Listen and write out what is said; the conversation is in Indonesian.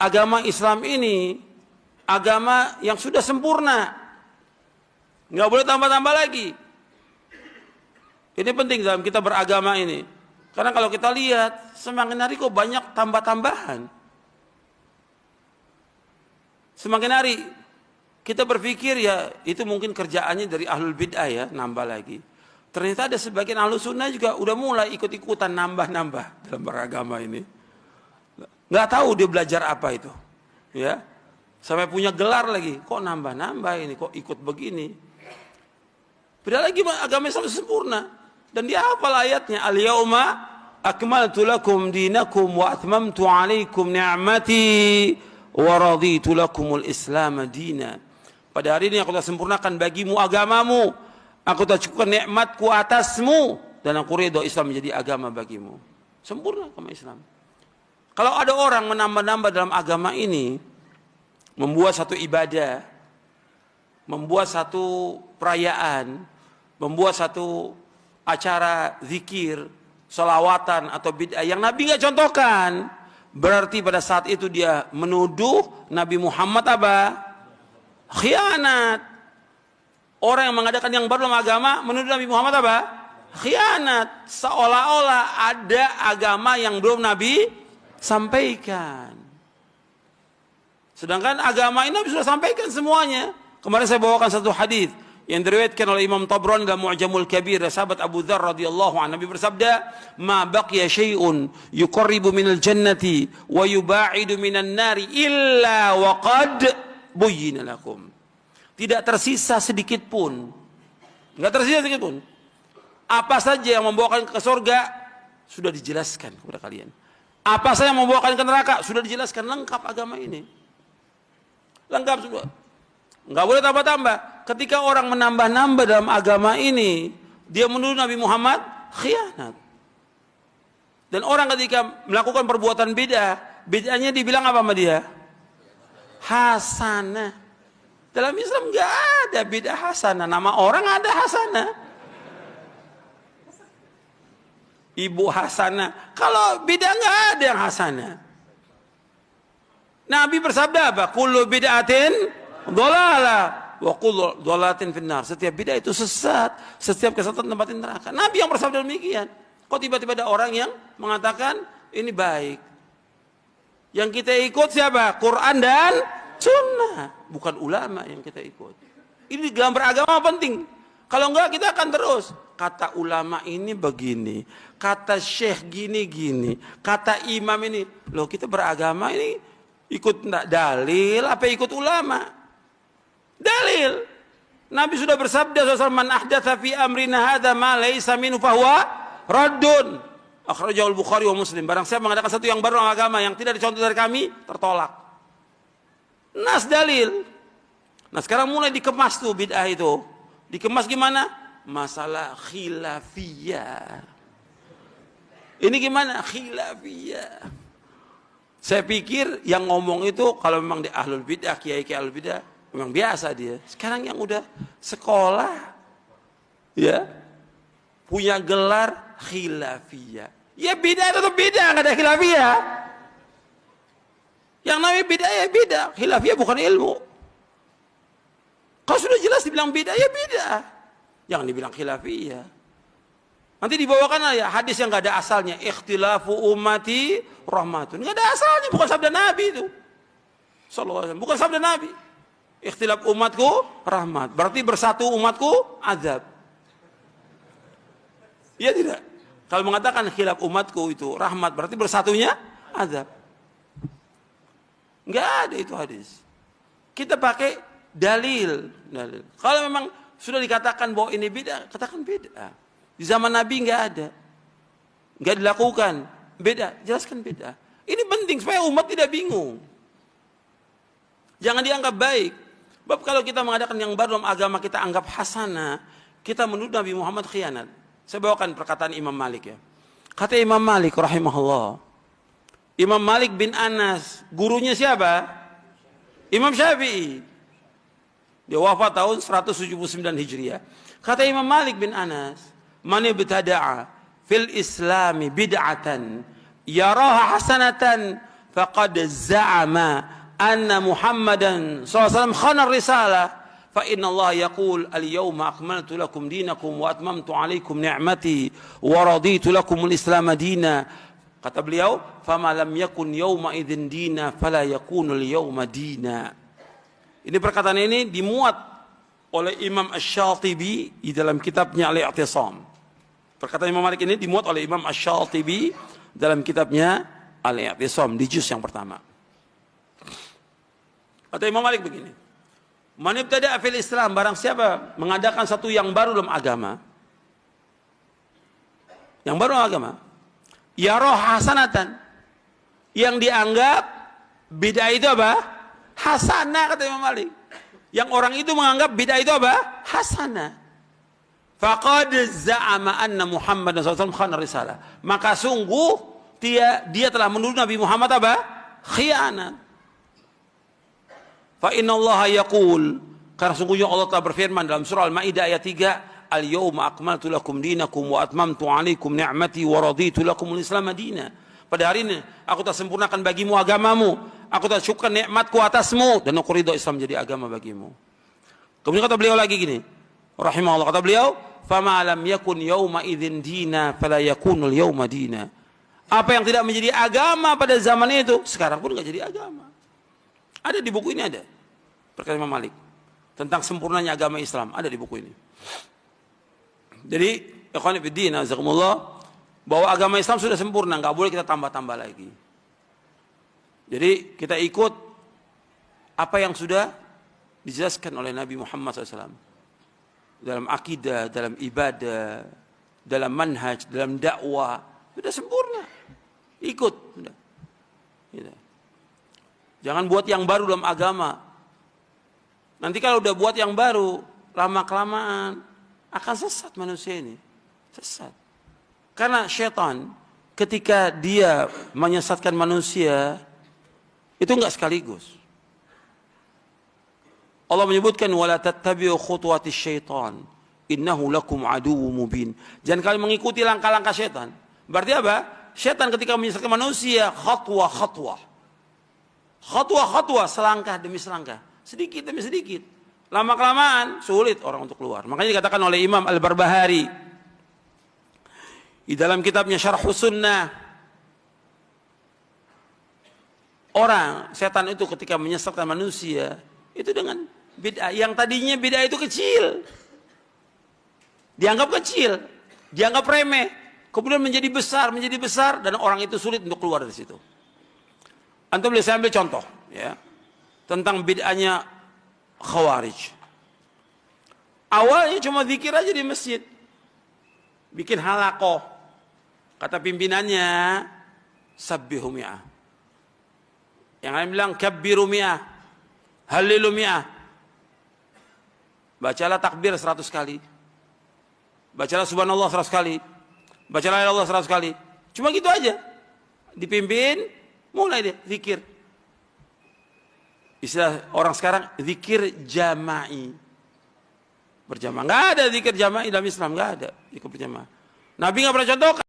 agama Islam ini agama yang sudah sempurna. Nggak boleh tambah-tambah lagi. Ini penting dalam kita beragama ini. Karena kalau kita lihat, semakin hari kok banyak tambah-tambahan. Semakin hari kita berpikir ya itu mungkin kerjaannya dari ahlul bid'ah ya, nambah lagi. Ternyata ada sebagian ahlus sunnah juga udah mulai ikut-ikutan nambah-nambah dalam beragama ini. Nggak tahu dia belajar apa itu. Ya. Sampai punya gelar lagi. Kok nambah-nambah ini, kok ikut begini. Padahal lagi agama Islam sempurna. Dan dia hafal ayatnya, al-yauma akmaltu lakum dinakum wa atmamtu alaikum ni'mati wa raditu lakumul islam dina. Pada hari ini aku telah sempurnakan bagimu agamamu, aku telah cukupkan nikmatku atasmu, dan aku ridho Islam menjadi agama bagimu. Sempurna agama Islam. Kalau ada orang menambah-nambah dalam agama ini, membuat satu ibadah, membuat satu perayaan, membuat satu acara zikir, sholawatan atau bid'ah yang Nabi nggak contohkan, berarti pada saat itu dia menuduh Nabi Muhammad apa? Khianat. Orang yang mengadakan yang baru dalam agama menuduh Nabi Muhammad apa? Khianat. Seolah-olah ada agama yang belum Nabi sampaikan. Sedangkan agama ini Nabi sudah sampaikan semuanya. Kemarin saya bawakan satu hadis yang diriwayatkan oleh Imam Tabrani dalam Mu'jamul Kabir, sahabat Abu Dzar radhiyallahu anhu. Nabi bersabda, "Ma baqiya syai'un yuqarribu minal jannati wa yuba'idu minan nari illa wa qad buyyina lakum." Tidak tersisa sedikit pun. Enggak tersisa sedikit pun. Apa saja yang membawakan ke surga sudah dijelaskan kepada kalian. Apa saja yang membawakan ke neraka sudah dijelaskan, lengkap agama ini. Lengkap semua. Enggak boleh tambah-tambah. Ketika orang menambah-nambah dalam agama ini, dia menuduh Nabi Muhammad khianat. Dan orang ketika melakukan perbuatan bid'ah, bid'ahnya dibilang apa sama dia? Hasanah. Dalam Islam enggak ada bid'ah hasanah. Nama orang ada hasanah. Ibu hasanah. Kalau bid'ah enggak ada yang hasanah. Nabi bersabda apa? Kullu bid'atin dhalalah wa kullu dhalalatin finnar. Setiap bid'ah itu sesat, setiap kesesatan tempatin neraka. Nabi yang bersabda demikian. Kok tiba-tiba ada orang yang mengatakan ini baik? Yang kita ikut siapa? Quran dan Sunnah, bukan ulama yang kita ikut. Ini dalam beragama penting. Kalau enggak kita akan terus kata ulama ini begini, kata syekh gini-gini, kata imam ini. Loh, kita beragama ini ikut dalil apa ikut ulama? Dalil. Nabi sudah bersabda SAW, "Man ahdatsa fi amrina hadza ma laysa minhu fahuwa raddun." Akhrajahu al-Bukhari wa Muslim. Barang siapa mengadakan satu yang baru dalam agama yang tidak dicontoh dari kami, tertolak. Nas dalil. Nah sekarang mulai dikemas tuh bid'ah itu. Dikemas gimana? Masalah khilafiyah. Ini gimana? Khilafiyah. Saya pikir yang ngomong itu kalau memang di ahlul bid'ah, kiai-kiai ahlul bid'ah, memang biasa dia. Sekarang yang udah sekolah, ya, punya gelar khilafiyah. Ya bid'ah tetap bid'ah, nggak ada khilafiyah. Yang namanya bid'ah ya bid'ah, khilafiyah bukan ilmu. Kalau sudah jelas dibilang bid'ah ya bid'ah, jangan dibilang khilafiyah. Nanti dibawakan ya hadis yang nggak ada asalnya, ikhtilafu ummati rahmatun, nggak ada asalnya, bukan sabda Nabi itu. Sallallahu alaihi wasallam, bukan sabda Nabi. Ikhtilaf umatku rahmat, berarti bersatu umatku azab. Iya tidak? Kalau mengatakan khilaf umatku itu rahmat, berarti bersatunya azab. Enggak ada itu hadis. Kita pakai dalil. Kalau memang sudah dikatakan bahwa ini bid'ah, katakan bid'ah. Di zaman Nabi enggak ada. Enggak dilakukan. Bid'ah, jelaskan bid'ah. Ini penting supaya umat tidak bingung. Jangan dianggap baik. Sebab kalau kita mengadakan yang baru dalam agama kita anggap hasanah, kita menuduh Nabi Muhammad khianat. Saya bawakan perkataan Imam Malik ya. Kata Imam Malik rahimahullah. Imam Malik bin Anas, gurunya siapa? Imam Syafi'i. Dia wafat tahun 179 Hijriah. Kata Imam Malik bin Anas, "Man ibtada'a fil Islami bid'atan yaraha hasanatan faqad za'ama anna Muhammadan sallallahu alaihi wasallam khana risalah. Fa inna Allah yaqul al-yawma akmaltu lakum dinakum wa atmamtu alaikum ni'mati wa raditu lakum al-islam dina. Kata beliau, fama lam yakun yawma idzin dina fala yakunu al-yawma dina. Ini perkataan ini dimuat oleh Imam Asy-Syatibi di dalam kitabnya Al-I'tisam. Perkataan Imam Malik ini dimuat oleh Imam Asy-Syatibi dalam kitabnya Al-I'tisam di juz yang pertama. Kata Imam Malik begini, man ibtada'a fil Islam, barang siapa mengadakan satu yang baru dalam agama, yang baru dalam agama, yara hasanatan, yang dianggap bid'ah itu apa? Hasanah, kata Imam Malik. Yang orang itu menganggap bid'ah itu apa? Hasanah. Faqad za'ama anna Muhammad SAW khana risalah. Maka sungguh dia telah menuduh Nabi Muhammad apa? Khianat. Fa inna Allah yaqul, karena sungguhnya Allah telah berfirman dalam surah Al-Maidah ayat 3, al-yawma akmaltu lakum dinakum wa atmamtu alaikum ni'mati wa raditu lakum al-islam madina. Pada hari ini aku telah sempurnakan bagimu agamamu, aku telah cukupkan nikmatku atasmu, dan aku ridho Islam jadi agama bagimu. Kemudian kata beliau lagi gini, rahimahullah, kata beliau, fama lam yakun yawma idzin dina fala yakunu al-yawma dina. Apa yang tidak menjadi agama pada zaman itu, sekarang pun enggak jadi agama. Ada di buku ini, ada perkataan Imam Malik tentang sempurnanya agama Islam, ada di buku ini. Jadi ikhwan fillah, jazakumullah, bahwa agama Islam sudah sempurna, nggak boleh kita tambah-tambah lagi. Jadi kita ikut apa yang sudah dijelaskan oleh Nabi Muhammad SAW dalam akidah, dalam ibadah, dalam manhaj, dalam dakwah, sudah sempurna. Ikut, sudah. Gitu. Jangan buat yang baru dalam agama. Nanti kalau udah buat yang baru, lama-kelamaan akan sesat manusia ini. Sesat. Karena syaitan ketika dia menyesatkan manusia, itu enggak sekaligus. Allah menyebutkan, wala tattabi'u khutuwatis syaitan, innahu lakum aduwwum mubin. Jangan kalian mengikuti langkah-langkah syaitan. Berarti apa? Syaitan ketika menyesatkan manusia, khatwa-khatwa. Khatwa-khatwa, selangkah demi selangkah, sedikit demi sedikit, lama-kelamaan sulit orang untuk keluar. Makanya dikatakan oleh Imam Al-Barbahari di dalam kitabnya Syarhus Sunnah, orang setan itu ketika menyesatkan manusia itu dengan bid'ah yang tadinya bid'ah itu kecil, dianggap kecil, dianggap remeh, kemudian menjadi besar, dan orang itu sulit untuk keluar dari situ. Antum boleh saya ambil contoh ya tentang bid'ahnya Khawarij. Awalnya cuma zikir aja di masjid, bikin halaqah, kata pimpinannya sabbihu mi'ah, yang lain bilang kabbiru mi'ah, halilu mi'ah, bacalah takbir 100 kali, bacalah subhanallah 100 kali, bacalah Allah 100 kali, cuma gitu aja. Dipimpin, mulai deh zikir. Istilah orang sekarang zikir jama'i, berjamaah. Nggak ada zikir jama'i dalam Islam, nggak ada zikir berjamaah. Nabi nggak pernah contohkan.